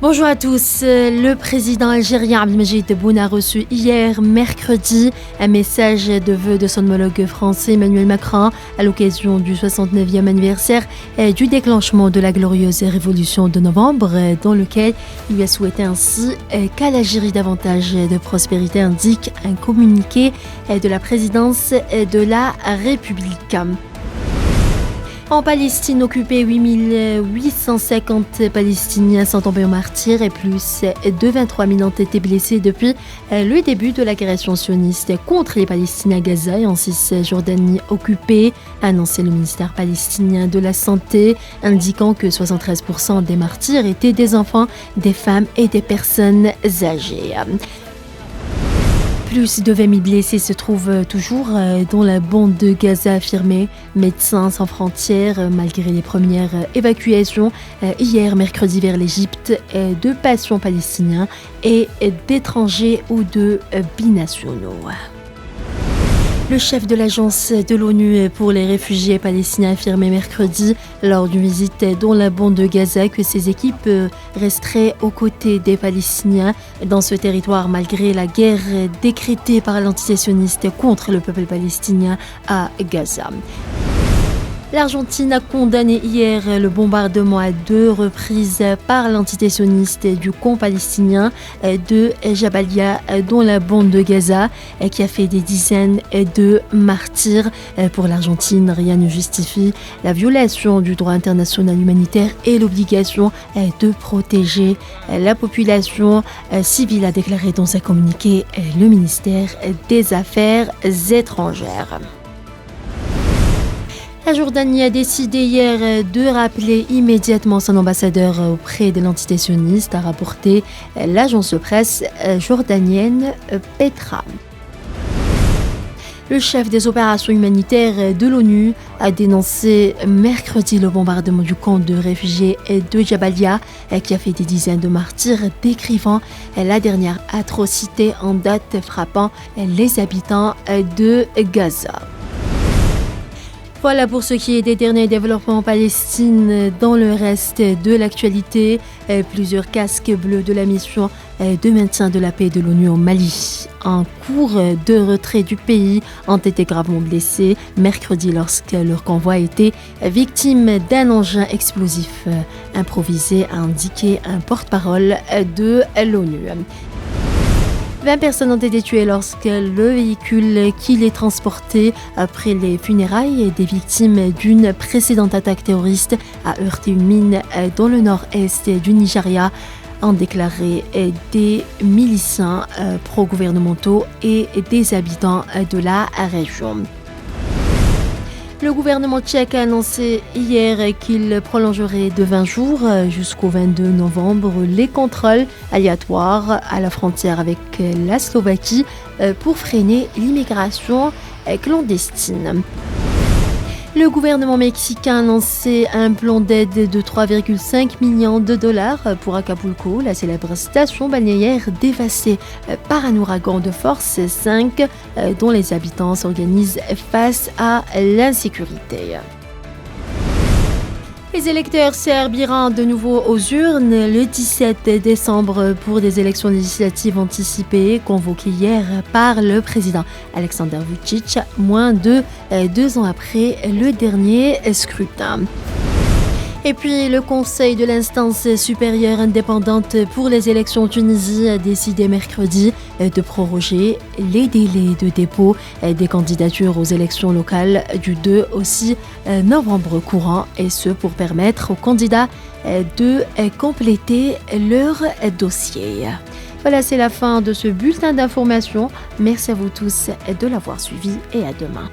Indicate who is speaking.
Speaker 1: Bonjour à tous. Le président algérien Abdelmadjid Tebboune a reçu hier, mercredi, un message de vœux de son homologue français Emmanuel Macron à l'occasion du 69e anniversaire du déclenchement de la glorieuse révolution de novembre, dans lequel il lui a souhaité ainsi qu'à l'Algérie davantage de prospérité, indique un communiqué de la présidence de la République. En Palestine occupée, 8850 Palestiniens sont tombés aux martyrs et plus de 23 000 ont été blessés depuis le début de l'agression sioniste contre les Palestiniens à Gaza et en Cisjordanie occupée, a annoncé le ministère palestinien de la Santé, indiquant que 73% des martyrs étaient des enfants, des femmes et des personnes âgées. Plus de 20 000 blessés se trouvent toujours dans la bande de Gaza, affirmé Médecins sans frontières, malgré les premières évacuations hier mercredi vers l'Égypte de patients palestiniens et d'étrangers ou de binationaux. Le chef de l'agence de l'ONU pour les réfugiés palestiniens a affirmé mercredi lors d'une visite dans la bande de Gaza que ses équipes resteraient aux côtés des Palestiniens dans ce territoire malgré la guerre décrétée par l'entité sioniste contre le peuple palestinien à Gaza. L'Argentine a condamné hier le bombardement à 2 reprises par l'entité sioniste du camp palestinien de Jabalia dans la bande de Gaza, qui a fait des dizaines de martyrs. Pour l'Argentine, rien ne justifie la violation du droit international humanitaire et l'obligation de protéger la population civile, a déclaré dans un communiqué le ministère des Affaires étrangères. La Jordanie a décidé hier de rappeler immédiatement son ambassadeur auprès de l'entité sioniste, a rapporté l'agence de presse jordanienne Petra. Le chef des opérations humanitaires de l'ONU a dénoncé mercredi le bombardement du camp de réfugiés de Jabalia qui a fait des dizaines de martyrs, décrivant la dernière atrocité en date frappant les habitants de Gaza. Voilà pour ce qui est des derniers développements en Palestine. Dans le reste de l'actualité, plusieurs casques bleus de la mission de maintien de la paix de l'ONU au Mali, en cours de retrait du pays, ont été gravement blessés mercredi lorsque leur convoi était victime d'un engin explosif improvisé, a indiqué un porte-parole de l'ONU. 20 personnes ont été tuées lorsque le véhicule qui les transportait après les funérailles des victimes d'une précédente attaque terroriste a heurté une mine dans le nord-est du Nigeria, ont déclaré des miliciens pro-gouvernementaux et des habitants de la région. Le gouvernement tchèque a annoncé hier qu'il prolongerait de 20 jours jusqu'au 22 novembre les contrôles aléatoires à la frontière avec la Slovaquie pour freiner l'immigration clandestine. Le gouvernement mexicain a annoncé un plan d'aide de 3,5 millions de dollars pour Acapulco, la célèbre station balnéaire dévastée par un ouragan de force 5 dont les habitants s'organisent face à l'insécurité. Les électeurs serbes iront de nouveau aux urnes le 17 décembre pour des élections législatives anticipées convoquées hier par le président Aleksandar Vučić, moins de 2 ans après le dernier scrutin. Et puis, le Conseil de l'instance supérieure indépendante pour les élections en Tunisie a décidé mercredi de proroger les délais de dépôt des candidatures aux élections locales du 2 au 6 novembre courant, et ce pour permettre aux candidats de compléter leur dossier. Voilà, c'est la fin de ce bulletin d'information. Merci à vous tous de l'avoir suivi et à demain.